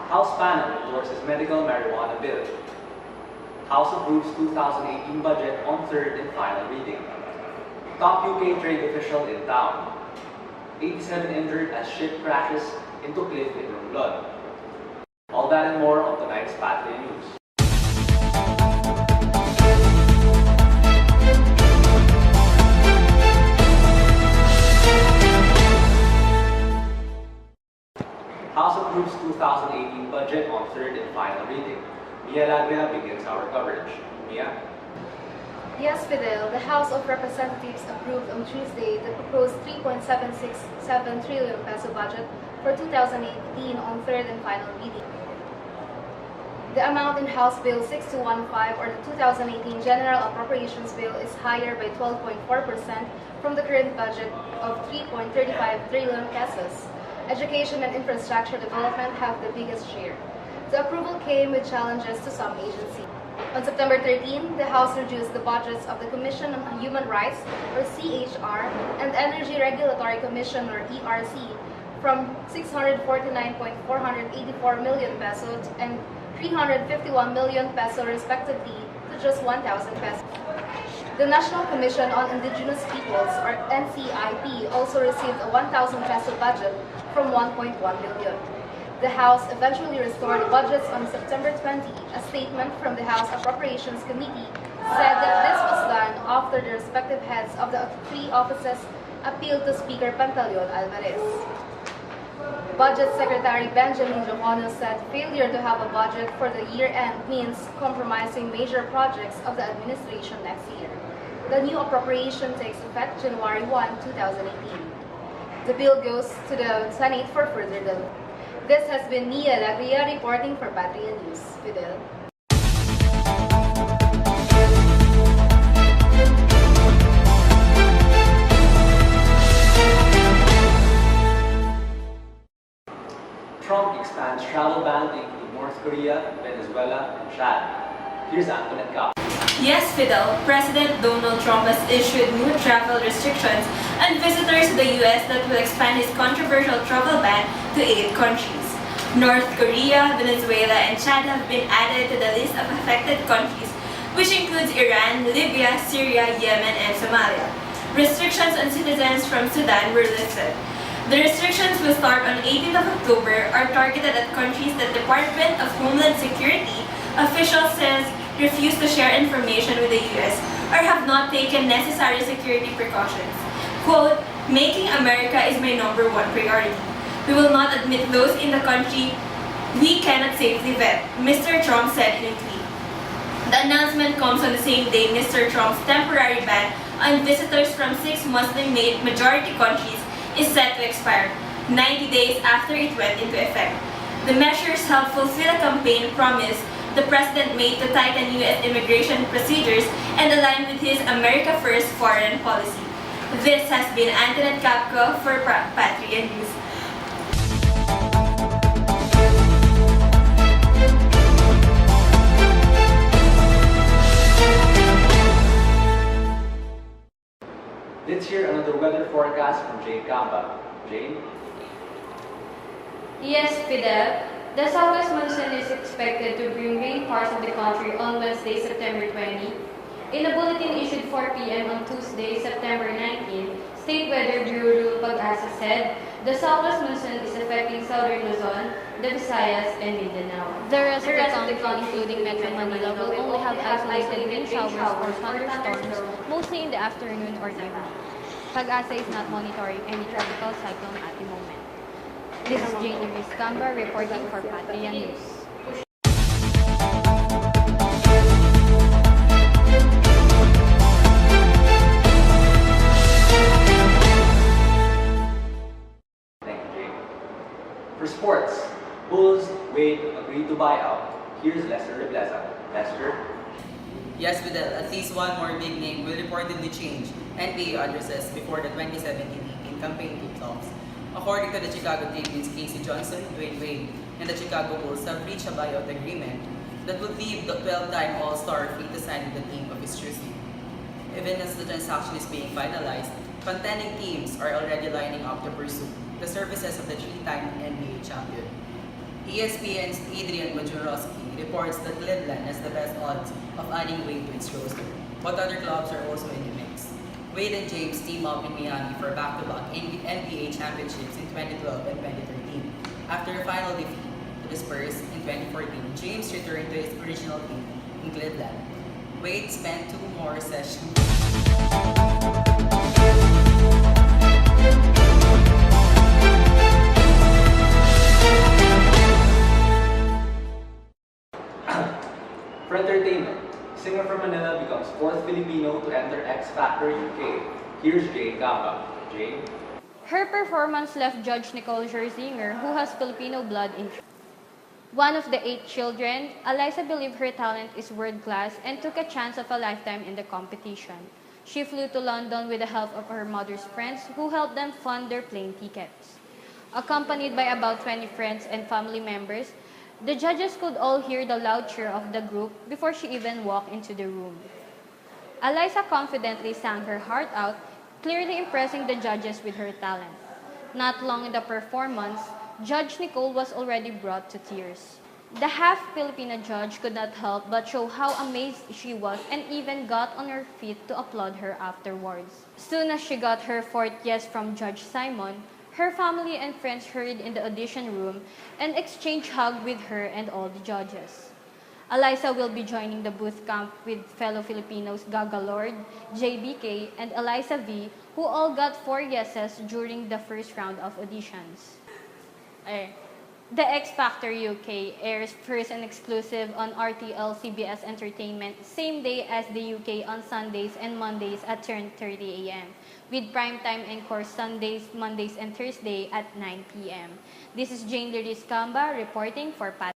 House panel endorses medical marijuana bill. House approves 2018 budget on third and final reading. Top UK trade official in town. 87 injured as ship crashes into cliff in Romblon. All that and more on tonight's Patria News. House approves 2018 budget on third and final reading. Mia Lagria begins our coverage. Mia? Yes, Fidel, the House of Representatives approved on Tuesday the proposed 3.767 trillion peso budget for 2018 on third and final reading. The amount in House Bill 6215 or the 2018 General Appropriations Bill is higher by 12.4% from the current budget of 3.35 trillion pesos. Education and infrastructure development have the biggest share. The approval came with challenges to some agencies. On September 13, the House reduced the budgets of the Commission on Human Rights, or CHR, and the Energy Regulatory Commission, or ERC, from 649.484 million pesos and 351 million peso respectively to just 1,000 pesos. The National Commission on Indigenous Peoples, or NCIP, also received a 1,000 peso budget from 1.1 billion. The House eventually restored the budgets on September 20. A statement from the House Appropriations Committee said that this was done after the respective heads of the three offices appealed to Speaker Pantaleon Alvarez. Budget Secretary Benjamin Jocono said failure to have a budget for the year-end means compromising major projects of the administration next year. The new appropriation takes effect January 1, 2018. The bill goes to the Senate for further development. This has been Mia Lagria reporting for Patria News. Fidel. Trump expands travel ban to include North Korea, Venezuela, and Chad. Here's Antoinette Capco. Yes, Fidel, President Donald Trump has issued new travel restrictions on visitors to the U.S. that will expand his controversial travel ban to 8 countries. North Korea, Venezuela, and Chad have been added to the list of affected countries, which includes Iran, Libya, Syria, Yemen, and Somalia. Restrictions on citizens from Sudan were listed. The restrictions will start on 18th of October, are targeted at countries that Department of Homeland Security officials says refuse to share information with the U.S. or have not taken necessary security precautions. Quote, "Making America is my #1 priority. We will not admit those in the country we cannot safely vet," Mr. Trump said in a tweet. The announcement comes on the same day Mr. Trump's temporary ban on visitors from 6 Muslim-majority countries is set to expire, 90 days after it went into effect. The measures help fulfill a campaign promise the President made to tighten U.S. immigration procedures and align with his America First foreign policy. This has been Antoinette Capco for Patria News. Let's hear another weather forecast from Jane Camba. Jane? Yes, Fidel. The southwest monsoon is expected to bring rain parts of the country on Wednesday, September 20. In a bulletin issued 4 p.m. on Tuesday, September 19, State Weather Bureau Pag-asa said the southwest monsoon is affecting southern Luzon, the Visayas, and Mindanao. The rest of the country, including Metro Manila, will only have isolated rain showers or thunderstorms, mostly in the afternoon or evening. Pag-asa is not monitoring any tropical cyclone at the moment. This is Jane Camba reporting for Patria News. Thank you, Jane. For sports, Bulls, Wade agreed to buy out. Here's Lester Rebleza. Lester? Yes, Fidel, at least one more big name will reportedly change NBA addresses before the 2017-18 campaign kicks. According to the Chicago Tribune, Casey Johnson, Dwayne Wade, and the Chicago Bulls have reached a buyout agreement that would leave the 12-time All-Star free to sign with the team of his choosing. Even as the transaction is being finalized, contending teams are already lining up to pursue the services of the 3-time NBA champion. ESPN's Adrian Wojnarowski reports that Cleveland has the best odds of adding Wade to its roster, but other clubs are also in the mix. Wade and James team up in Miami for back-to-back NBA championships in 2012 and 2013. After a final defeat to the Spurs in 2014, James returned to his original team in Cleveland. Wade spent 2 more sessions. For entertainment, singer from Manila becomes 4th Filipino to enter X Factor UK. Here's Camba. Jane? Her performance left Judge Nicole Scherzinger, who has Filipino blood in. One of the 8 children, Eliza believed her talent is world-class and took a chance of a lifetime in the competition. She flew to London with the help of her mother's friends, who helped them fund their plane tickets. Accompanied by about 20 friends and family members, the judges could all hear the loud cheer of the group before she even walked into the room. Eliza confidently sang her heart out, clearly impressing the judges with her talent. Not long in the performance, Judge Nicole was already brought to tears. The half-Filipino judge could not help but show how amazed she was and even got on her feet to applaud her afterwards. Soon as she got her 4th yes from Judge Simon, her family and friends hurried in the audition room and exchanged hugs with her and all the judges. Eliza will be joining the booth camp with fellow Filipinos Gaga Lord, JBK, and Eliza V, who all got 4 yeses during the first round of auditions. The X Factor UK airs first and exclusive on RTL CBS Entertainment same day as the UK on Sundays and Mondays at 10:30 a.m. with primetime encore Sundays, Mondays, and Thursday at 9 p.m. This is Jane Camba reporting for Pat.